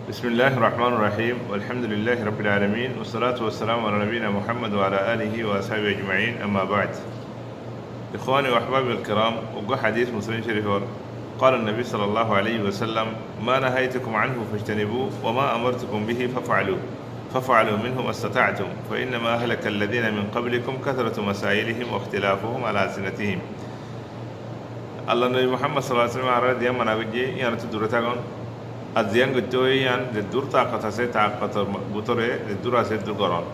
بسم الله الرحمن الرحيم والحمد لله رب العالمين والصلاة والسلام على نبينا محمد وعلى آله وأصحابه أجمعين أما بعد. إخواني وأحبابي الكرام، وقع حديث مسلم شريف قال النبي صلى الله عليه وسلم: ما نهيتكم عنه فاجتنبوه وما أمرتكم به ففعلوا منه ما استطعتم فإنما أهلك الذين من قبلكم كثرة مسائلهم واختلافهم على ألسنتهم. الله النبي محمد صلى الله عليه وسلم على ديام مناقجي يعني تدورتاغون الزيان قلتوي يعني الدور طاقة سي طاقة بطرة الدور سي الدور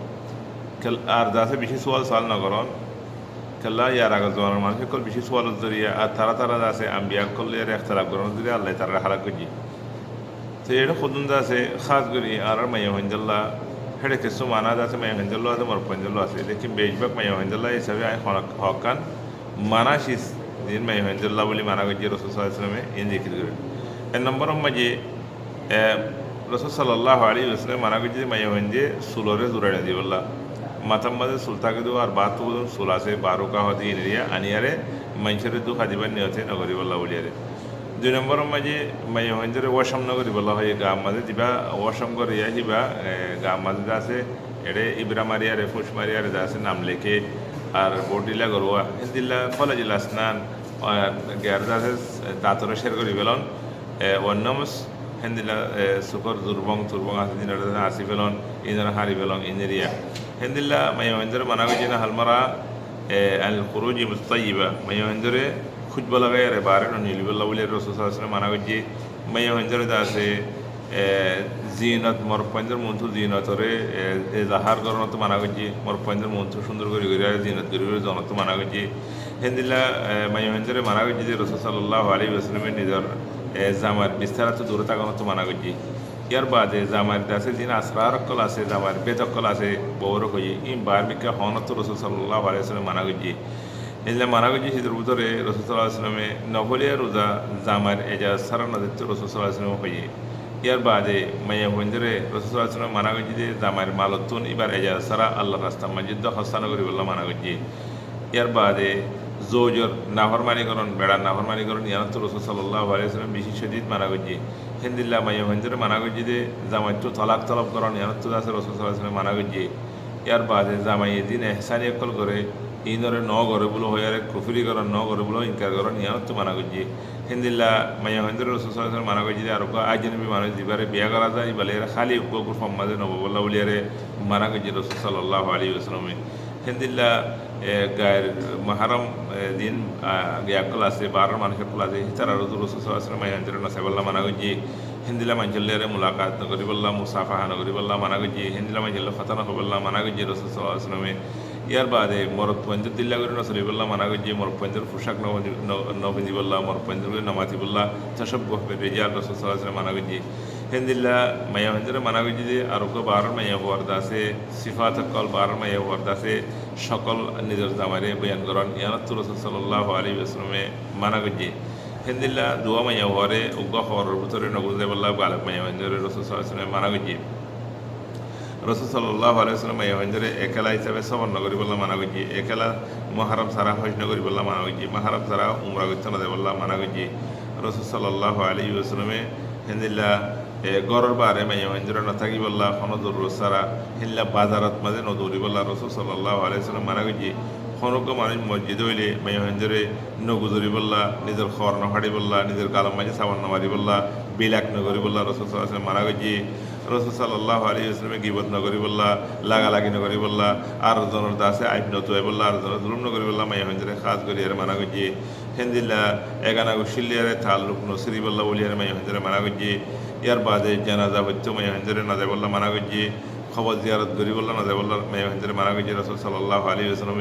كل أرداسة بشي سؤال نقرون كلا يا راجل زمان ما في كل بشي سؤال الزريعة ترى داسة أنبياء كل يرى اختلاف قرون الزريعة الله ترى حلا كجي تيجي خدون داسة خاص قري أرى ما يهون جلا هذا كسو معنا داسة ما يهون جلا هذا مربّن جلا سه لكن بيجبك ما يهون جلا يسوي أي خاكان معنا شيء دين ما يهون جلا بولي معنا كجي رسول صلى الله عليه وسلم ينزل كده النمبر هم جي رسول صلى الله عليه وسلم معنا كجي ما يهون جي سولورة زورة دي والله মাতাম মাঝে সুলতাকে দু আর বাত সুলাসে বারোকা হতে ইনিয়া আনিয়ারে মানুষের দু হাজিবার নিয়তে নগরী বল্লা বলিয়ারে 2 নম্বর মাঝে মাই হঞ্জরে ওয়াশম নগরী বলা হয় গাম মাঝে দিবা ওয়াশম করিয়া হিবা গাম মাঝে আছে এড়ে ইব্রা মারিয়ারে ফুস মারিয়ারে আছে নাম লেখে আর বডিলা গরুয়া হিন্দিল্লা কলেজিল আসনান গেরদা আছে দাঁতরে শের করি বেলন ওয়ান্নমস হিন্দিল্লা সুকর দুর্বং আছে দিনের আসি বেলন ইনর হারি বেলন ইঞ্জিরিয়া هندلا ما يهندر مناقجنا هالمرة الخروج بالطيبة ما يهندر خد بلا غير بارن ونيل بالله ولي الرسول صلى الله عليه وسلم مناقجي ما يهندر داسه زينت مرپندر منتو زينت وره ظاهر کرنا تو مناقجي مرپندر منتو सुंदर करी करी زينت करी करी जाना तो مناقجي هندلا ما يهندر مناقجي الرسول صلى الله عليه وسلم निदर জামার বিস্তার তো দূরে থাকানো তো مناقجي ইয়ার বাদে জামার দাসে দিন আসরার কল আছে জামার বেতকল আছে বড় হয়ে ইন বারবিকা হনত রাসূল সাল্লাল্লাহু আলাইহি ওয়াসাল্লাম মানাগজি ইল্লা মানাগজি হিজর ভিতরে রাসূল সাল্লাল্লাহু আলাইহি ওয়াসাল্লামে নফলিয়া রোজা জামার এজা সারানা দিতে রাসূল সাল্লাল্লাহু আলাইহি ওয়াসাল্লাম হয়ে ইয়ার বাদে মাইয়া হইন্দরে রাসূল সাল্লাল্লাহু আলাইহি ওয়াসাল্লাম মানাগজি যে জামার মালতুন এবার এজা সারা আল্লাহর রাস্তা মসজিদ হাসান করি বললা মানাগজি ইয়ার বাদে জোজর নাফরমানি করন বেড়া নাফরমানি করন ইয়ান তো রাসূল সাল্লাল্লাহু আলাইহি ওয়াসাল্লাম বেশি শদীদ মানাগজি হিন্দিল্লা মাইয়া হইন্দরে মানাগজি যে জামাই তো তালাক তলব করন ইয়ান তো আছে রাসূল সাল্লাল্লাহু আলাইহি ওয়াসাল্লাম মানাগজি ইয়ার বাদে জামাই দিন ইহসানি কল করে ইনরে ন করে বলো হয়ারে কুফরি করন ন করে বলো ইনকার করন ইয়ান তো মানাগজি হিন্দিল্লা মাইয়া হইন্দরে রাসূল সাল্লাল্লাহু আলাইহি ওয়াসাল্লাম মানাগজি আর কো আজনবী মানুষ দিবারে বিয়া করা যায় বলে খালি গোগুর ফম্মাদে নব বল্লা বলিয়ারে মানাগজি রাসূল সাল্লাল্লাহু আলাইহি ওয়াসাল্লাম হিন্দিল্লা গায়ের মাহারম দিন ইয়াকল আছে 12 মানুষের কল আছে তারা রাসূল সাল্লাল্লাহু আলাইহি ওয়াসাল্লাম মাইয়ান্দ্র নসাবল্লা মানাগজি হিন্দিলা মানজলেরে মুলাকাত নগরি বল্লা মুসাফাহা নগরি বল্লা মানাগজি হিন্দিলা মানজল ফাতানা বল্লা মানাগজি রাসূল সাল্লাল্লাহু আলাইহি ওয়াসাল্লাম ইয়ার বাদে মরদ পঞ্জ দিল্লা করে নসলি বল্লা মানাগজি মরদ পঞ্জের পোশাক নবজি বল্লা মরদ পঞ্জের নামাতি বল্লা তাশাব্বুহ বিরিজাল রাসূল সাল্লাল্লাহু আলাইহি ওয়াসাল্লাম মানাগজি হিন্দিল্লা মাইয়া হিন্দিরা মানাগজি যে আর কো 12 মাইয়া ওয়ারদা আছে সিফাত কল 12 মাইয়া ওয়ারদা আছে সকল নিজের জামারে বয়ান করেন ইয়ানাত রাসূল সাল্লাল্লাহু আলাইহি ওয়াসাল্লাম মানাগজি হিন্দিল্লা দুয়া মাইয়া ওয়ারে উগা হওয়ার ভিতরে নগরদে বল্লা গালব মাইয়া হিন্দিরে রাসূল সাল্লাল্লাহু আলাইহি ওয়াসাল্লাম মানাগজি রাসূল সাল্লাল্লাহু আলাইহি ওয়াসাল্লাম মাইয়া হিন্দিরে একলা হিসাবে সবর নগরী বল্লা মানাগজি একলা মুহররম সারা হজ নগরী বল্লা মানাগজি মুহররম সারা উমরা করতে না বল্লা মানাগজি রাসূল সাল্লাল্লাহু আলাইহি ওয়াসাল্লাম হিন্দিল্লা গরর বারে মাইয়া হিন্দিরে না থাকি বল্লা খনদুর সারা হিল্লা বাজারাত মাঝে নদুরি বল্লা রাসূল সাল্লাল্লাহু আলাইহি ওয়াসাল্লাম মানাগজি খনক মানুষ মসজিদ হইলে মাইয়া হিন্দিরে নগুজরি বল্লা নিজের খর নহাড়ি বল্লা নিজের গালম মাঝে সাবান নামারি বল্লা বিলাক নগরী বল্লা রাসূল সাল্লাল্লাহু আলাইহি ওয়াসাল্লাম মানাগজি রাসূল সাল্লাল্লাহু আলাইহি ওয়াসাল্লাম গীবত নগরী বল্লা লাগালাগি নগরী বল্লা আর জনের দাসে আইব নতুয় বল্লা আর জনের জুলুম নগরী বল্লা মাইয়া হিন্দিরে খাস করি আর মানাগজি হিন্দিল্লা এগানা গুশিলিয়ারে তাল্লুক নসরি বল্লা বলিয়ারে মাইয়া হিন্দিরে মানাগজি ইয়ার বাদে জানাজা হচ্ছে মাইয়া হিন্দিরে না যায় বল্লা মানাগজি খবর জিয়ারত করি বল্লা না যায় বল্লা মাইয়া হিন্দিরে মানাগজি রাসূল সাল্লাল্লাহু আলাইহি ওয়াসাল্লাম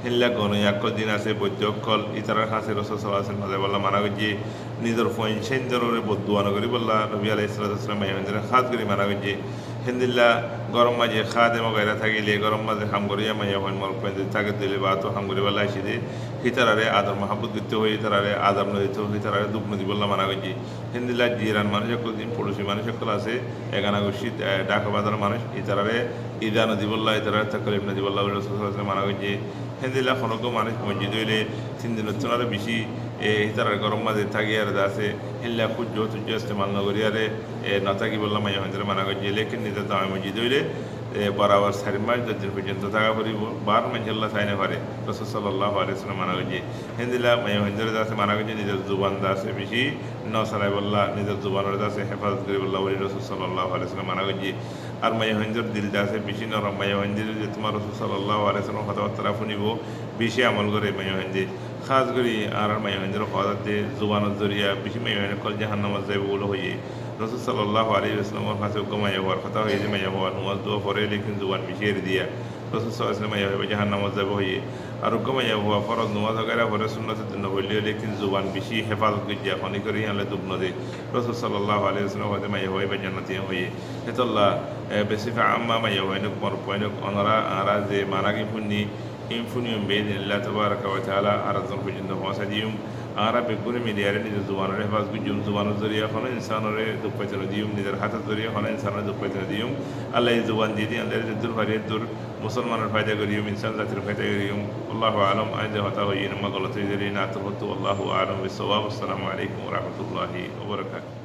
হিল্লা কোনো এক দিন আছে বৈদ্যকল ইতারার কাছে রাসূল সাল্লাল্লাহু আলাইহি ওয়াসাল্লাম বল্লা মানাগজি নিজের ফোন সেন্দরে বদুয়া নগরী বল্লা নবী আলাইহিস সালাম মাইয়া হিন্দিরে খাস করি মানাগজি হিন্দিল্লা গরম মাঝে খাদেম গায়রা থাকিলে গরম মাঝে হাম করিয়া মাইয়া হন মল পেঁদে থাকে দিলে বা তো হাম করি বল্লা আসিদে হিতারারে আদর মাহবুব দিতে হই তারারে আদব নদিতে হই তারারে দুঃখ নদী বল্লা মানাগজি হিন্দিল্লা জিরান মানুষ দিন পড়োশি মানুষ সকল আছে এগানা গুছি ঢাকা বাজার মানুষ ইতারারে ইদা নদী বল্লা ইতারারে তাকলিফ নদী বল্লা রাসূল সাল্লাল্লাহু আলাইহি ওয়াসাল্লাম মানাগজি হিন্দিল্লা খনক মানুষ মসজিদ হইলে 3 দিনের বেশি হিতার গরম মাঝে থাকিয়ার দাসে হিল্লা খুঁজো তুজ্জ ইস্তেমাল নগরিয়ারে নথাকি বললাম মাই হইন্দরে মানা করছে লেকিন নিজের দামে মসজিদ হইলে বরাবর 4 মাস 10 দিন পর্যন্ত থাকা করিব বার মানসাল্লাহ চাইনে পারে রসুল সাল্লাল্লাহু আলাইহি ওয়াসাল্লাম মানা করছে হিন্দিলা মাই হইন্দরে দাসে মানা করছে নিজের জুবান দাসে বেশি নসারাই বললা নিজের জুবানের দাসে হেফাজত করি বললা বলি রসুল সাল্লাল্লাহু আলাইহি ওয়াসাল্লাম মানা করছে আর মাই হইন্দর দিল দাসে বেশি নরম মাই হইন্দির যে তোমার রসুল সাল্লাল্লাহু আলাইহি ওয়াসাল্লাম কথাবার্তা শুনিব বেশি আমল করে মাই হইন্দি খাস করি আর মাই হইন্দর হওয়াতে জুবানের জরিয়া বেশি মাই হইন কল জাহান্নামত যাইব বলে হইয়ে রসুল সাল্লাল্লাহু আলাইহি ওয়াসাল্লামের কাছে মাইয়া হওয়ার কথা হয়ে যে মাইয়া হওয়ার নামাজ দোয়া পড়ে লেকিন জুবান মিশিয়ে দিয়া রসুল সাল্লাল্লাহু আলাইহি ওয়াসাল্লাম মাইয়া হবে জাহান্নামত যাব হইয়ে আর মাইয়া হওয়া ফরজ নামাজ আগারা পরে সুন্নতের জন্য বললে লেকিন জুবান বেশি হেফাজত করিয়া খনি করি আলে দুব নদে রসুল সাল্লাল্লাহু আলাইহি ওয়াসাল্লাম হতে মাইয়া হবে জান্নাতি হইয়ে হেতল্লাহ বেসিফা আম্মা মাইয়া হইনক মর পয়নক অনরা আরা যে মানাগি ফুন্নি ইনফুনিয়ম বেদিনিল্লাহ তাবারাকা ওয়া তাআলা আরাজন পর্যন্ত পৌঁছা দিউম আরা বেগুনে মিলিয়ারে নিজের জুবানের হেফাজ গুজুম জুবানের জরিয়া হলো ইনসানের দুঃখ পাইতে দিউম নিজের হাতের জরিয়া হলো ইনসানের দুঃখ পাইতে দিউম আল্লাহ এই জুবান দিয়ে দিই আল্লাহ দূর ফারিয়ে দূর মুসলমানের ফায়দা করিউম ইনসান জাতির ফায়দা করিউম আল্লাহু আলম আইন হতা হইয়ে নমা গলত হইয়ে না তো হতো আল্লাহু আলম বিসওয়াব। আসসালামু আলাইকুম ওয়া রাহমাতুল্লাহি ওয়া বারাকাতুহু।